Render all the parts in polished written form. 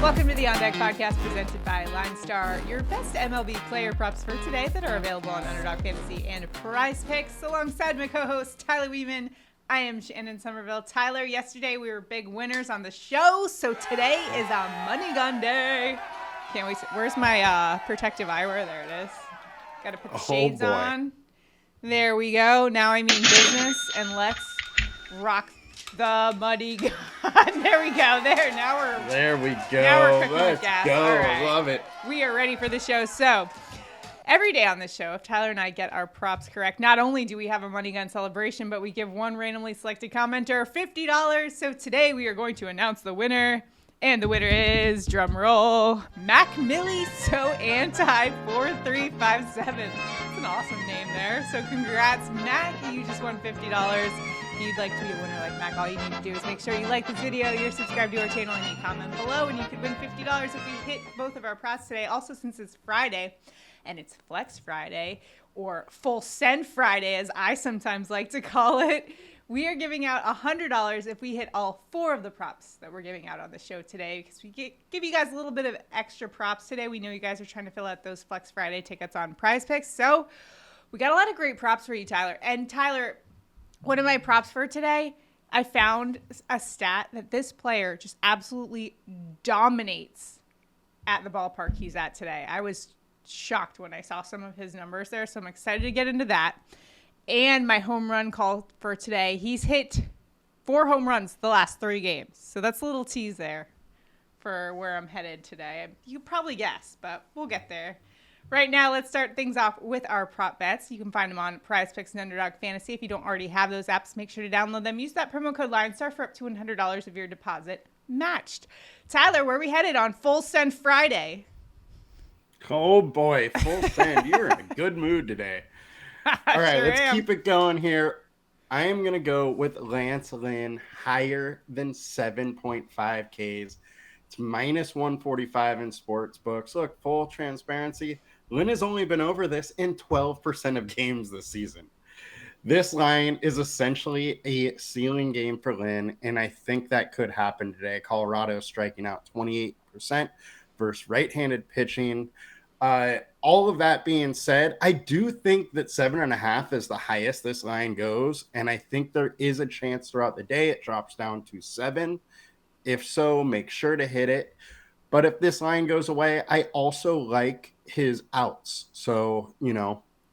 Welcome to the On Deck podcast presented by LineStar, your best MLB player props for today that are available on Underdog Fantasy and PrizePicks. Alongside my co-host Tyler Wiemann, I am Shannon Sommerville. Tyler, yesterday we were big winners on the show, so today is a money gun day. Can't wait. Where's my protective eyewear? There it is. Got to put the shades on. There we go. Now I mean business, and let's rock the money gun. There we go. There we go. Now we're cooking Let's with gas. go. All right. Love it. We are ready for the show. So every day on this show, if Tyler and I get our props correct, not only do we have a money gun celebration, but we give one randomly selected commenter $50. So today we are going to announce the winner. And the winner is, drum roll, Mac Millie So Anti 4357. That's an awesome name there. So congrats, Mac. You just won $50. If you'd like to be a winner like Mac, all you need to do is make sure you like this video, you're subscribed to our channel, and you comment below, and you could win $50 if we hit both of our props today. Also, since it's Friday, and it's Flex Friday, or Full Send Friday, as I sometimes like to call it, we are giving out $100 if we hit all 4 of the props that we're giving out on the show today, because we give you guys a little bit of extra props today. We know you guys are trying to fill out those Flex Friday tickets on PrizePicks, so we got a lot of great props for you, Tyler. And Tyler, one of my props for today, I found a stat that this player just absolutely dominates at the ballpark he's at today. I was shocked when I saw some of his numbers there, so I'm excited to get into that. And my home run call for today, he's hit 4 home runs the last 3 games. So that's a little tease there for where I'm headed today. You probably guess, but we'll get there. Right now, let's start things off with our prop bets. You can find them on PrizePicks and Underdog Fantasy. If you don't already have those apps, make sure to download them. Use that promo code LineStar for up to $100 of your deposit matched. Tyler, where are we headed on Full Send Friday? Oh boy, Full Send. You're in a good mood today. All right, let's keep it going here. I am going to go with Lance Lynn higher than 7.5 Ks. It's minus 145 in sports books. Look, full transparency, Lynn has only been over this in 12% of games this season. This line is essentially a ceiling game for Lynn, and I think that could happen today. Colorado striking out 28% versus right-handed pitching. All of that being said, I do think that 7.5 is the highest this line goes, and I think there is a chance throughout the day it drops down to 7. If so, make sure to hit it. But if this line goes away, I also like his outs. So,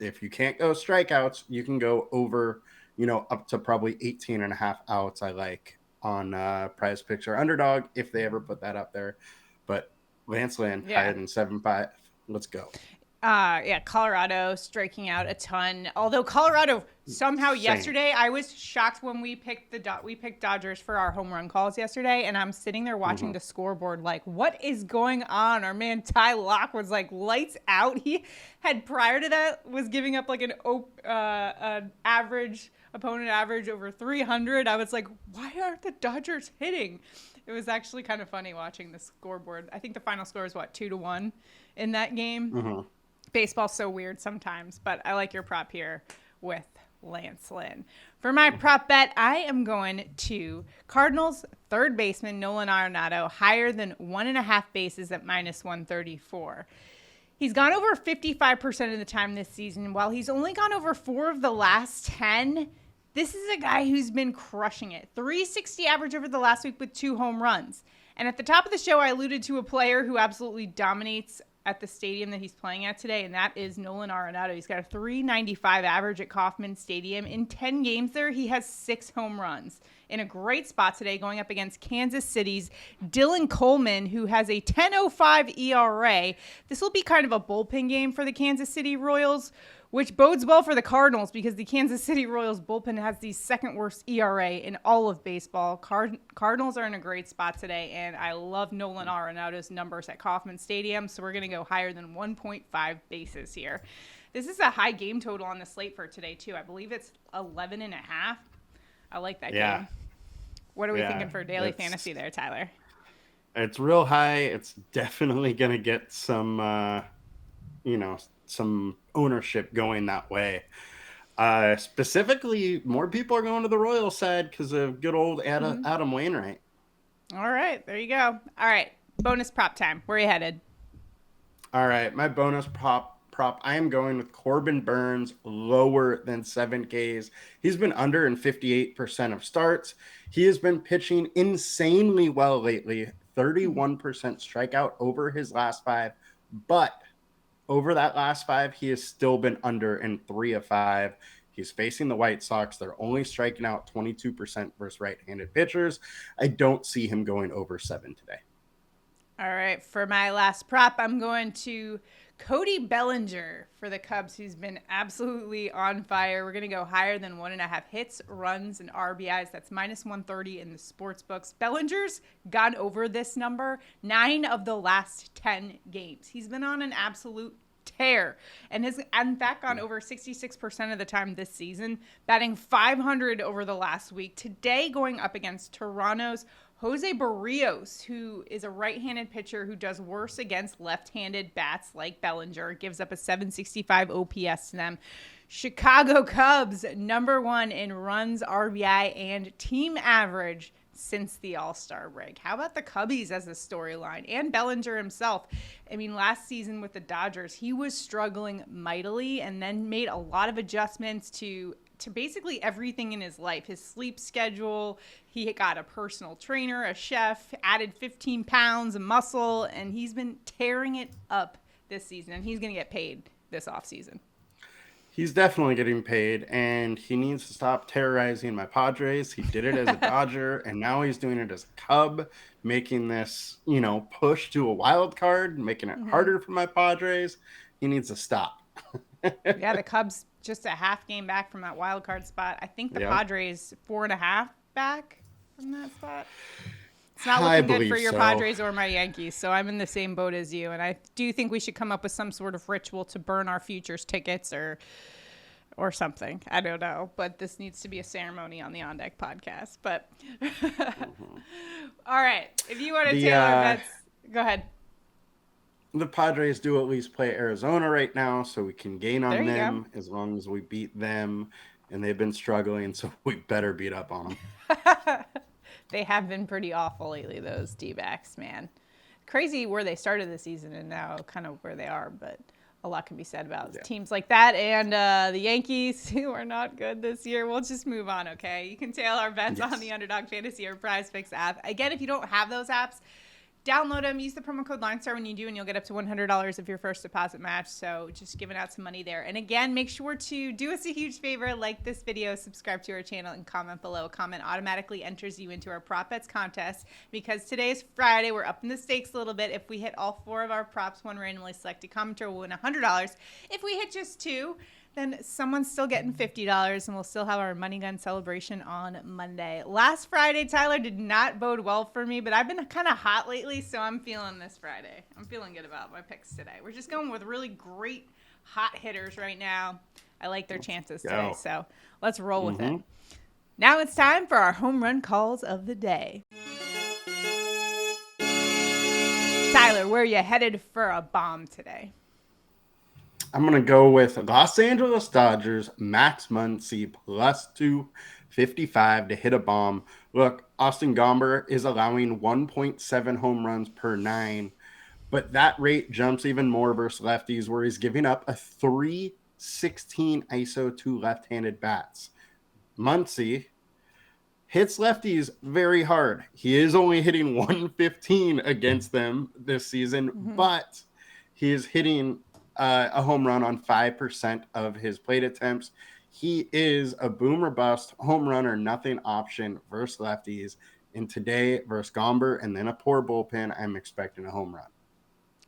if you can't go strikeouts, you can go over, up to probably 18.5 outs I like on PrizePicks or Underdog if they ever put that up there. But Lance Lynn, higher than 7.5. Let's go. Colorado striking out a ton. Although Colorado somehow yesterday, I was shocked when we picked Dodgers for our home run calls yesterday, and I'm sitting there watching the scoreboard like, what is going on? Our man Ty Locke was like lights out. He had prior to that was giving up like an opponent average over 300. I was like, why aren't the Dodgers hitting? It was actually kind of funny watching the scoreboard. I think the final score is 2-1 in that game. Baseball's so weird sometimes, but I like your prop here with Lance Lynn. For my prop bet, I am going to Cardinals third baseman Nolan Arenado higher than 1.5 bases at minus 134. He's gone over 55% of the time this season. While he's only gone over 4 of the last 10, this is a guy who's been crushing it. 360 average over the last week with 2 home runs. And at the top of the show, I alluded to a player who absolutely dominates at the stadium that he's playing at today, and that is Nolan Arenado. He's got a 395 average at Kauffman Stadium. In 10 games there, he has 6 home runs. In a great spot today, going up against Kansas City's Dylan Coleman, who has a 10.05 ERA. This will be kind of a bullpen game for the Kansas City Royals, which bodes well for the Cardinals because the Kansas City Royals bullpen has the second worst ERA in all of baseball. Cardinals are in a great spot today, and I love Nolan Arenado's numbers at Kauffman Stadium, so we're going to go higher than 1.5 bases here. This is a high game total on the slate for today, too. I believe it's 11.5. I like that game. What are we thinking for daily fantasy there, Tyler? It's real high. It's definitely going to get some, some ownership going that way. Specifically, more people are going to the Royals side because of good old Adam Wainwright. All right, there you go. All right, bonus prop time. Where are you headed? All right, my bonus prop. I am going with Corbin Burns lower than 7Ks. He's been under in 58% of starts. He has been pitching insanely well lately. 31% strikeout over his last 5, but over that last 5, he has still been under in 3 of 5. He's facing the White Sox. They're only striking out 22% versus right-handed pitchers. I don't see him going over 7 today. All right, for my last prop, I'm going to Cody Bellinger for the Cubs, who's been absolutely on fire. We're going to go higher than 1.5 hits, runs, and RBIs. That's minus 130 in the sports books. Bellinger's gone over this number 9 of the last 10 games. He's been on an absolute tear and has in fact gone over 66% of the time this season, batting 500 over the last week. Today going up against Toronto's Jose Barrios, who is a right-handed pitcher who does worse against left-handed bats like Bellinger, gives up a 765 OPS to them. Chicago Cubs, number 1 in runs, RBI, and team average since the All-Star break. How about the Cubbies as a storyline? And Bellinger himself. I mean, last season with the Dodgers, he was struggling mightily and then made a lot of adjustments to basically everything in his life. His sleep schedule, he got a personal trainer, a chef, added 15 pounds of muscle, and he's been tearing it up this season, and he's going to get paid this offseason. He's definitely getting paid, and he needs to stop terrorizing my Padres. He did it as a Dodger, and now he's doing it as a Cub, making this, push to a wild card, making it harder for my Padres. He needs to stop. Yeah, the Cubs just a half game back from that wild card spot. I think the Padres 4.5 back from that spot. It's not looking good for your Padres or my Yankees, so I'm in the same boat as you. And I do think we should come up with some sort of ritual to burn our futures tickets or something. I don't know, but this needs to be a ceremony on the On Deck podcast. But all right, if you want to tailor bets, go ahead. The Padres do at least play Arizona right now, so we can gain on them as long as we beat them. And they've been struggling, so we better beat up on them. They have been pretty awful lately, those D-backs, man. Crazy where they started the season and now kind of where they are, but a lot can be said about teams like that. And the Yankees, who are not good this year. We'll just move on, okay? You can tail our bets on the Underdog Fantasy or PrizePicks app. Again, if you don't have those apps, download them, use the promo code LineStar when you do, and you'll get up to $100 if your first deposit match. So just giving out some money there. And again, make sure to do us a huge favor, like this video, subscribe to our channel, and comment below. A comment automatically enters you into our Prop Bets contest. Because today is Friday, we're upping the stakes a little bit. If we hit all 4 of our props, one randomly selected commenter will win $100. If we hit just 2, then someone's still getting $50, and we'll still have our Money Gun celebration on Monday. Last Friday, Tyler, did not bode well for me, but I've been kind of hot lately, so I'm feeling this Friday. I'm feeling good about my picks today. We're just going with really great hot hitters right now. I like their chances today, so let's roll with it. Now it's time for our home run calls of the day. Tyler, where are you headed for a bomb today? I'm going to go with Los Angeles Dodgers, Max Muncy, plus 255 to hit a bomb. Look, Austin Gomber is allowing 1.7 home runs per 9, but that rate jumps even more versus lefties, where he's giving up a 316 ISO to left-handed bats. Muncy hits lefties very hard. He is only hitting 115 against them this season, but he is hitting a home run on 5% of his plate attempts. He is a boom or bust, home run or nothing option versus lefties. And today versus Gomber and then a poor bullpen, I'm expecting a home run.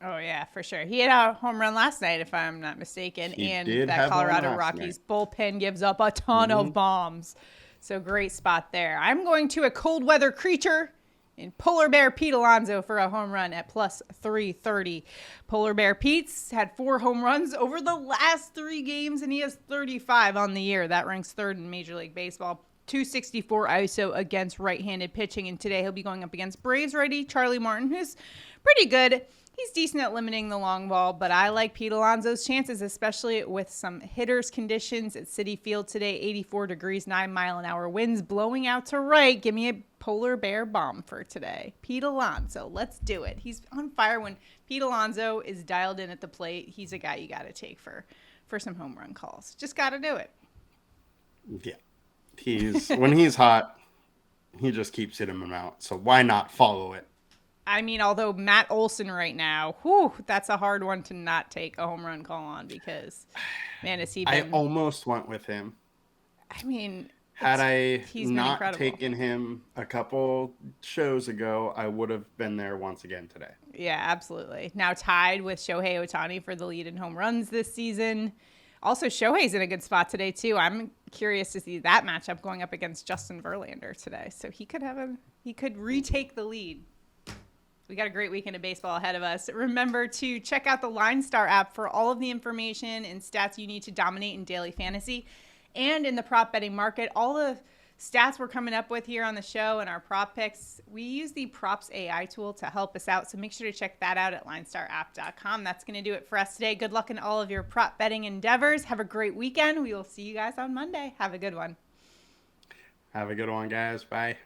Oh, yeah, for sure. He had a home run last night, if I'm not mistaken. And that Colorado Rockies bullpen gives up a ton of bombs. So great spot there. I'm going to a cold weather creature in Polar Bear Pete Alonso for a home run at plus 330. Polar Bear Pete's had 4 home runs over the last 3 games, and he has 35 on the year. That ranks 3rd in Major League Baseball. 264 ISO against right-handed pitching, and today he'll be going up against Braves righty Charlie Martin, who's pretty good. He's decent at limiting the long ball, but I like Pete Alonso's chances, especially with some hitters conditions at Citi Field today. 84 degrees, 9-mile-an-hour winds blowing out to right. Give me a polar bear bomb for today. Pete Alonso, let's do it. He's on fire. When Pete Alonso is dialed in at the plate, he's a guy you got to take for some home run calls. Just got to do it. Yeah. When he's hot, he just keeps hitting them out. So why not follow it? I mean, although Matt Olson right now, that's a hard one to not take a home run call on because, man, has he been... I almost went with him. I mean... Had I not taken him a couple shows ago, I would have been there once again today. Yeah, absolutely. Now tied with Shohei Ohtani for the lead in home runs this season. Also, Shohei's in a good spot today, too. I'm curious to see that matchup going up against Justin Verlander today. So he could retake the lead. We got a great weekend of baseball ahead of us. Remember to check out the LineStar app for all of the information and stats you need to dominate in daily fantasy and in the prop betting market. All the stats we're coming up with here on the show and our prop picks, we use the Props AI tool to help us out. So make sure to check that out at linestarapp.com. That's going to do it for us today. Good luck in all of your prop betting endeavors. Have a great weekend. We will see you guys on Monday. Have a good one. Have a good one, guys. Bye.